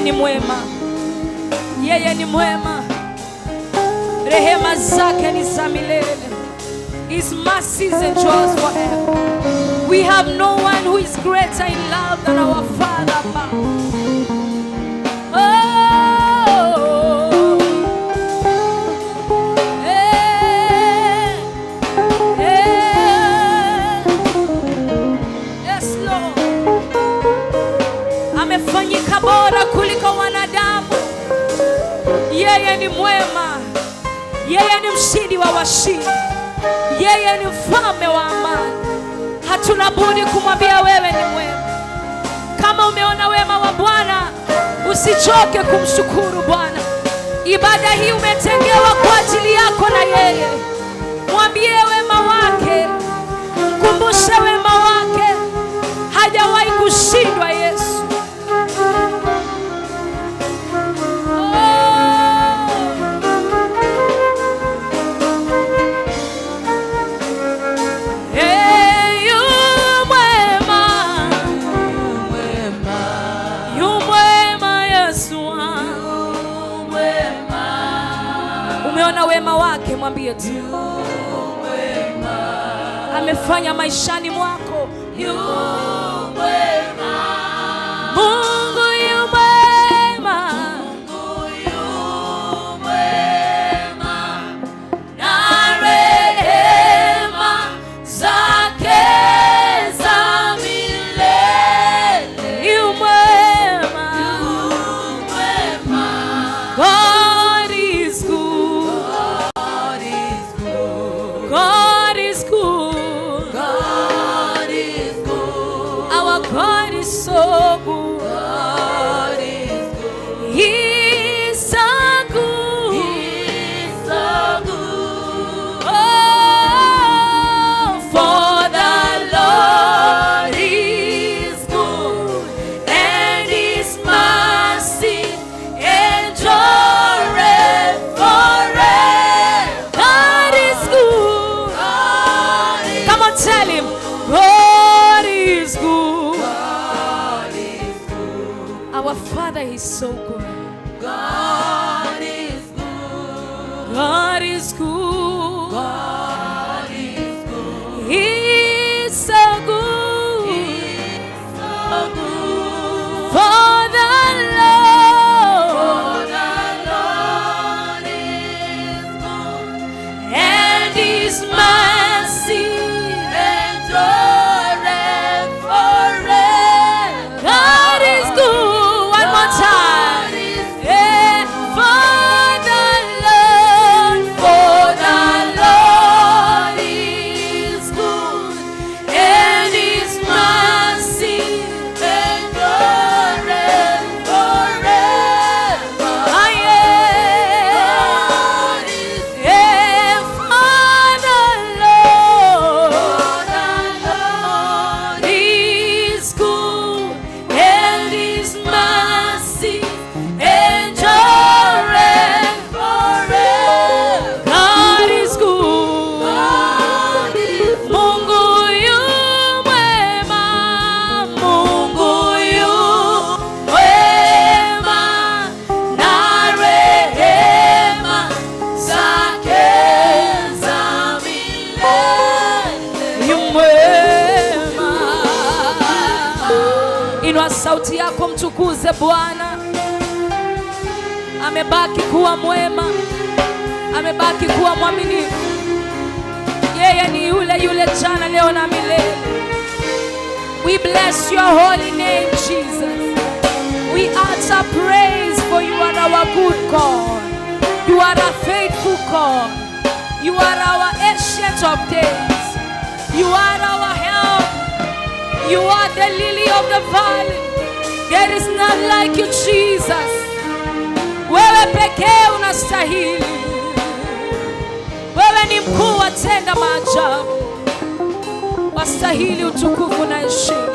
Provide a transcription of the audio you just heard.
ni mwema, yeye ni mwema. Rehema zake ni za milele. His mercies endures forever. We have no one who is greater in love than our Father above. Yes, Lord. Amefanyika bora kuliko wanadamu. Yeye ni mwema. Yeye ni mshindi wa washindi. Yeye ni mfalme wa amani. Hatuna budi kumwambia wewe ni mwema. Kama umeona wema wa Bwana, usichoke kumshukuru Bwana. Ibada hii umetengewa kwa ajili yako na yeye. Mwambie wema wake, mkumbushe wema wake. Hajawahi kushindwa Yesu. Umeona wema wake, mwambie tu amefanya maishani mwako. Mungu yu mwema, na rehema zake za milele. Yu mwema, God is good. God is good. God is good. Our God is so good. God is good. He's so good. He's so good. Oh, for the Lord is good, and His mercy endureth forever. God is good. Come on, tell him, God is good. God is good. Our Father is so good. God is good. God is good. God is good. He is so good. He is so good. For the Lord is good, and His mercy endureth forever. God is good. One more time. Yeah. For the Lord is good, and His mercy endureth forever. Ah, yeah. Yeah. For the Lord is good, and His mercy endureth forever. God is good. Mungu yu mwema. Mungu yu mwema, na rehema zake za milele. Yu mwema. Inua sauti yako, mtukuze Bwana. Amebaki kuwa mwema, amebaki kuwa mwaminifu. Yeye ni yule jana, leo na milele. We bless your holy name, Jesus. We utter praise, for you are our good God. You are a faithful God. You are our ancient of days. You are our help. You are the lily of the valley. There is none like you, Jesus. Wewe pekee unastahili. Wewe ni mkuu, watenda maajabu. Wastahili utukufu na heshima.